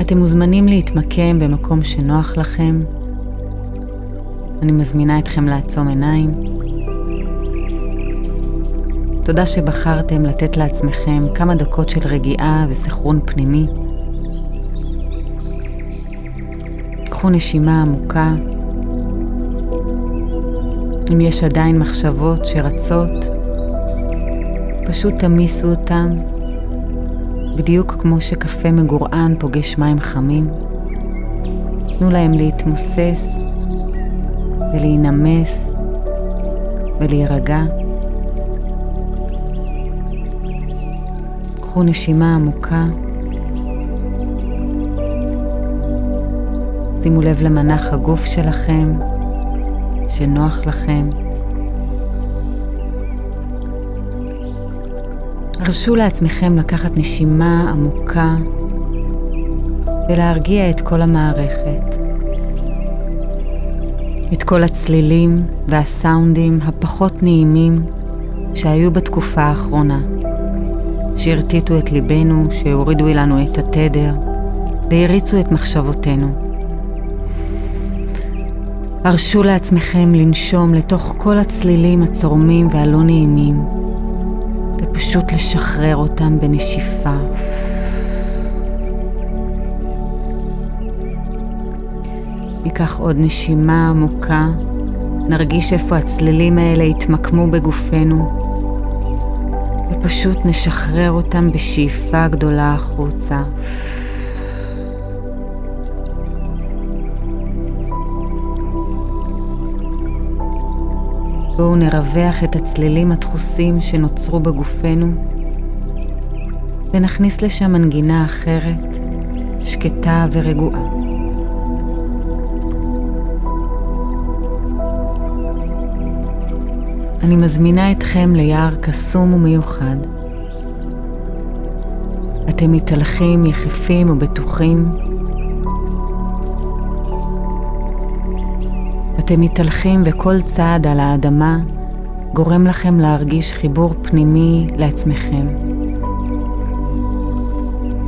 אתם מוזמנים להתמקם במקום שנוח לכם. אני מזמינה אתכם לעצום עיניים. תודה שבחרתם לתת לעצמכם כמה דקות של רגיעה וסחרון פנימי. קחו נשימה עמוקה. אם יש עדיין מחשבות שרצות, פשוט תמיסו אותם, בדיוק כמו שקפה מגורען פוגש מים חמים. תנו להם להתמוסס ולהינמס ולהירגע. קחו נשימה עמוקה. שימו לב למנח הגוף שלכם, שנוח לכם. הרשו לעצמכם לקחת נשימה עמוקה ולהרגיע את כל המערכת. את כל הצלילים והסאונדים הפחות נעימים שהיו בתקופה האחרונה, שהרטיטו את ליבנו, שהורידו אלינו את התדר והריצו את מחשבותינו. הרשו לעצמכם לנשום לתוך כל הצלילים הצורמים והלא נעימים, ופשוט לשחרר אותם בנשיפה. ניקח עוד נשימה עמוקה, נרגיש איפה הצלילים האלה יתמקמו בגופנו, ופשוט נשחרר אותם בשאיפה גדולה החוצה. בואו נרווח את הצלילים הדחוסים שנוצרו בגופנו, ונכניס לשם מנגינה אחרת, שקטה ורגועה. אני מזמינה אתכם ליער קסום ומיוחד. אתם מתהלכים יחפים ובטוחים. אתם מתהלכים וכל צעד על האדמה גורם לכם להרגיש חיבור פנימי לעצמכם.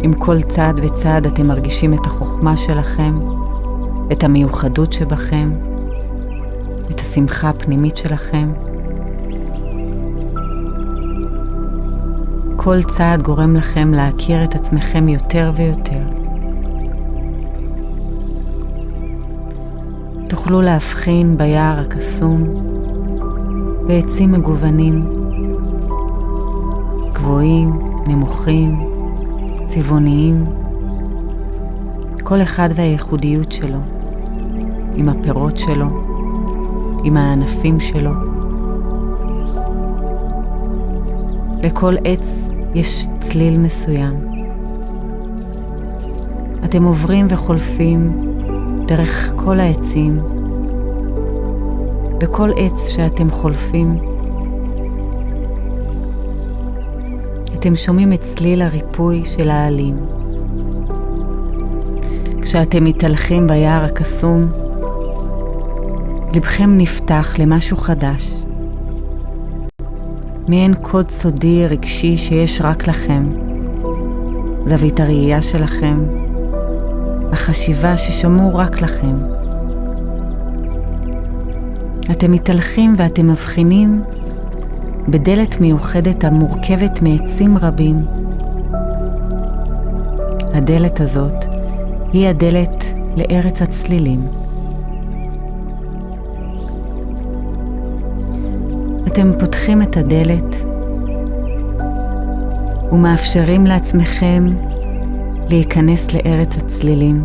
עם כל צעד וצעד אתם מרגישים את החוכמה שלכם, את המיוחדות שבכם, את השמחה הפנימית שלכם. כל צעד גורם לכם להכיר את עצמכם יותר ויותר. תוכלו להבחין ביער הקסום בעצים מגוונים, גבוהים, נמוכים, צבעוניים, כל אחד והייחודיות שלו, עם הפירות שלו, עם הענפים שלו. לכל עץ יש צליל מסוים. אתם עוברים וחולפים דרך כל העצים, וכל עץ שאתם חולפים, אתם שומעים את צליל הריפוי של העלים. כשאתם מתהלכים ביער הקסום, לבכם נפתח למשהו חדש, מעין קוד סודי רגשי שיש רק לכם, זווית הראייה שלכם, החשיבה ששמור רק לכם. אתם מתהלכים ואתם מבחינים בדלת מיוחדת המורכבת מעצים רבים. הדלת הזאת היא הדלת לארץ הצלילים. אתם פותחים את הדלת ומאפשרים לעצמכם להיכנס לארץ הצלילים.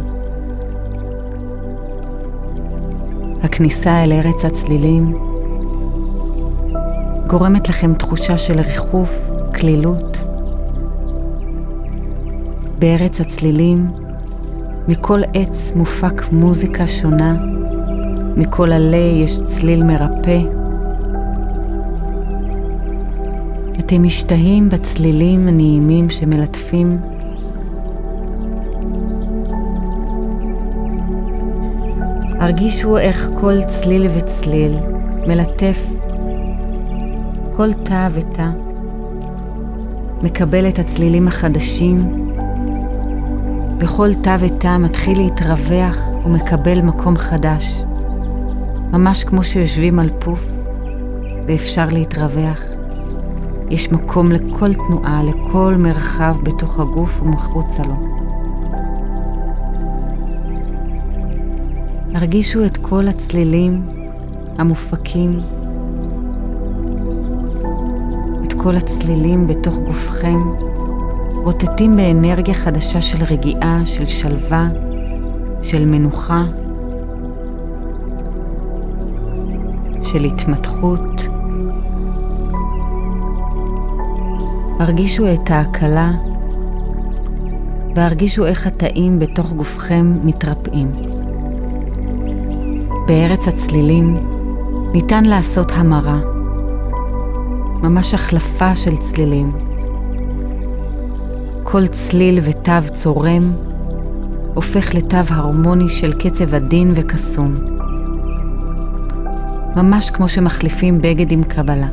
הכניסה אל ארץ הצלילים גורמת לכם תחושה של ריחוף, כלילות. בארץ הצלילים מכל עץ מופק מוזיקה שונה, מכל עלה יש צליל מרפא. אתם משתהים בצלילים הנעימים שמלטפים. הרגישו איך כל צליל וצליל מלטף, כל תא ותא, מקבל את הצלילים החדשים וכל תא ותא מתחיל להתרווח ומקבל מקום חדש, ממש כמו שיושבים על פוף ואפשר להתרווח. יש מקום לכל תנועה, לכל מרחב בתוך הגוף ומחוצה לו. הרגישו את כל הצלילים המופקים, את כל הצלילים בתוך גופכם, רוטטים באנרגיה חדשה של רגיעה, של שלווה, של מנוחה, של התמתחות. הרגישו את ההקלה והרגישו איך התאים בתוך גופכם מתרפאים. בארץ הצלילים ניתן לעשות המרה, ממש החלפה של צלילים. כל צליל ותו צורם הופך לתו הרמוני של קצב עדין וקסום, ממש כמו שמחליפים בגד עם קבלה.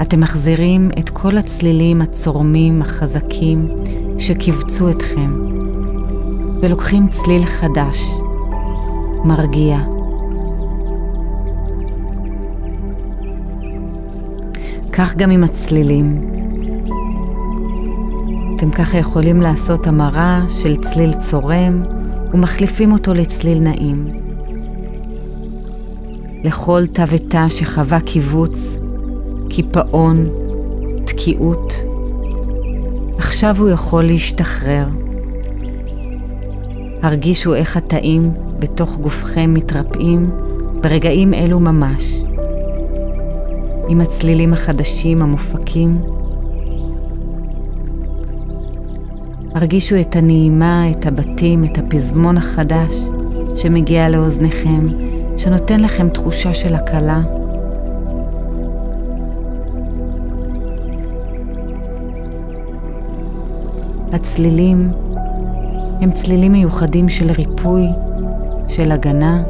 אתם מחזירים את כל הצלילים הצורמים החזקים שקיבצו אתכם, ולוקחים צליל חדש, מרגיע. כך גם עם הצלילים. אתם ככה יכולים לעשות המרה של צליל צורם ומחליפים אותו לצליל נעים. לכל תא ותא שחווה קיבוץ, קיפאון, תקיעות, עכשיו הוא יכול להשתחרר. הרגישו איך התאים בתוך גופכם מתרפאים ברגעים אלו ממש. עם הצלילים החדשים המופקים, הרגישו את הנעימה, את הבתים, את הפזמון החדש שמגיע לאוזניכם, שנותן לכם תחושה של הקלה. הצלילים הם צלילים מיוחדים של ריפוי, של הגנה,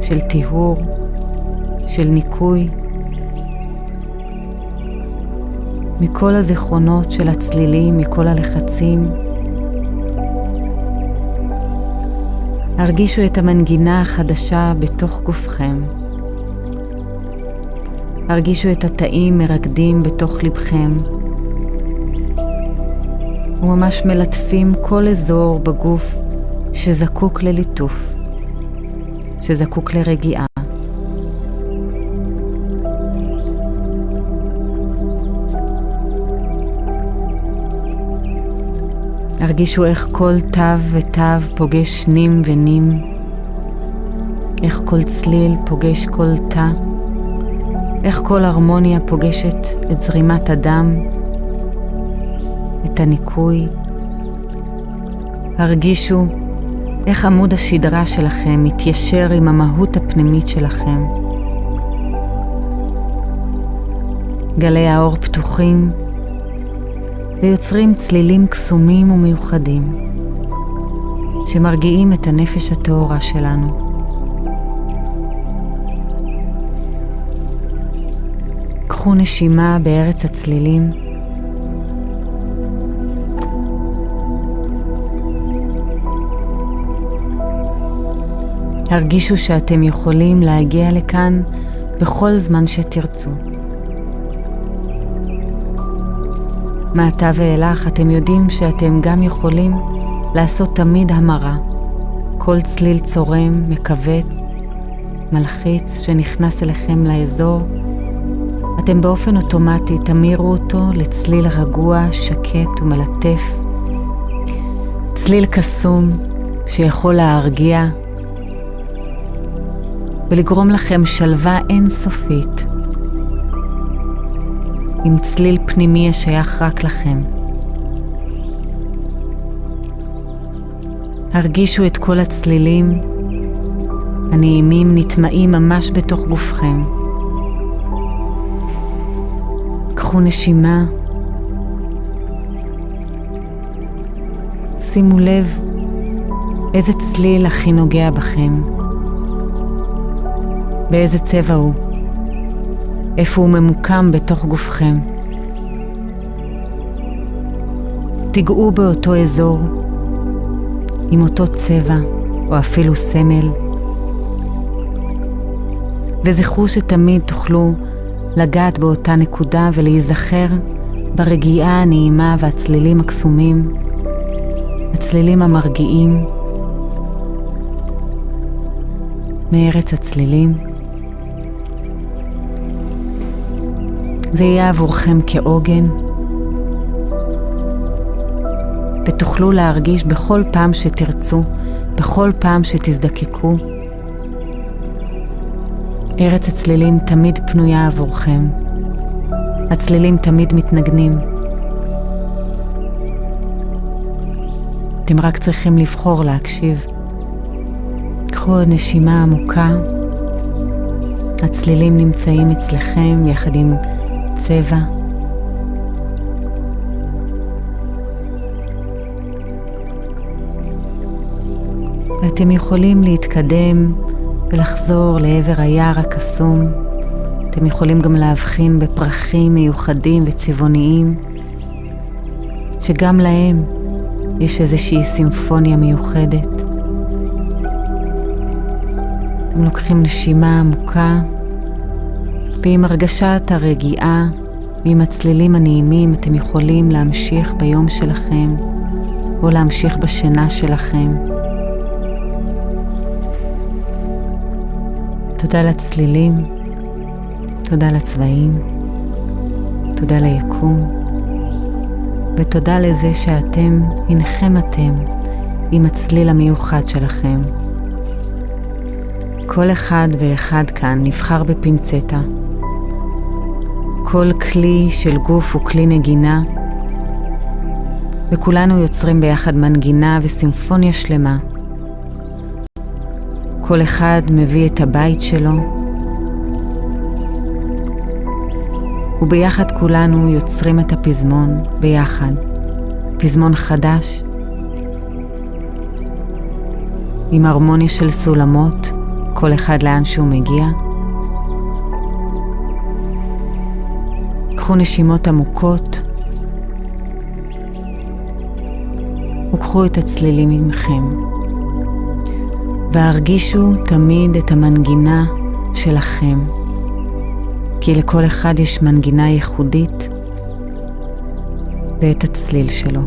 של טיהור, של ניקוי. מכל הזיכרונות של הצלילים, מכל הלחצים. הרגישו את המנגינה החדשה בתוך גופכם. הרגישו את התאים מרקדים בתוך לבכם. וממש מלטפים כל אזור בגוף שזקוק לליטוף, שזקוק לרגיעה. הרגישו איך כל תו ותו פוגש נים ונים, איך כל צליל פוגש כל תא, איך כל הרמוניה פוגשת את זרימת הדם, את הניקוי. הרגישו איך עמוד השדרה שלכם מתיישר עם המהות הפנימית שלכם. גלי האור פתוחים ויוצרים צלילים קסומים ומיוחדים שמרגיעים את הנפש הטהורה שלנו. קחו נשימה בארץ הצלילים. הרגישו שאתם יכולים להגיע לכאן בכל זמן שתרצו. מעתה ואילך אתם יודעים שאתם גם יכולים לעשות תמיד המרה. כל צליל צורם, מקבץ, מלחיץ שנכנס אליכם לאזור, אתם באופן אוטומטי תמירו אותו לצליל רגוע, שקט ומלטף. צליל קסום שיכול להרגיע ולגרום לכם שלווה אינסופית. עם צליל פנימי השייך רק לכם. הרגישו את כל הצלילים הנעימים נטמעים ממש בתוך גופכם. קחו נשימה. שימו לב איזה צליל הכי נוגע בכם. באיזה צבע הוא? איפה הוא ממוקם בתוך גופכם? תיגעו באותו אזור, עם אותו צבע או אפילו סמל, וזכרו שתמיד תוכלו לגעת באותה נקודה ולהיזכר ברגיעה הנעימה והצלילים הקסומים, הצלילים המרגיעים מארץ הצלילים. זה יהיה עבורכם כעוגן, ותוכלו להרגיש בכל פעם שתרצו, בכל פעם שתזדקקו. ארץ הצלילים תמיד פנויה עבורכם. הצלילים תמיד מתנגנים. אתם רק צריכים לבחור להקשיב. קחו עוד נשימה עמוקה. הצלילים נמצאים אצלכם יחד עם צבע. ואתם יכולים להתקדם ולחזור לעבר היער הקסום. אתם יכולים גם להבחין בפרחים מיוחדים וצבעוניים, שגם להם יש איזושהי סימפוניה מיוחדת. אתם לוקחים נשימה עמוקה, ועם הרגשת הרגיעה ועם הצלילים הנעימים אתם יכולים להמשיך ביום שלכם, או להמשיך בשינה שלכם. תודה לצלילים, תודה לצבעים, תודה ליקום, ותודה לזה שאתם, הנכם אתם, עם הצליל המיוחד שלכם. כל אחד ואחד כאן נבחר בפינצטה. כל כלי של גוף הוא כלי נגינה, וכולנו יוצרים ביחד מנגינה וסימפוניה שלמה. כל אחד מביא את הבית שלו, וביחד כולנו יוצרים את הפזמון ביחד. פזמון חדש, עם הרמוניה של סולמות, כל אחד לאן שהוא מגיע. קחו נשימות עמוקות, וקחו את הצלילים עמכם. והרגישו תמיד את המנגינה שלכם, כי לכל אחד יש מנגינה ייחודית ואת הצליל שלו.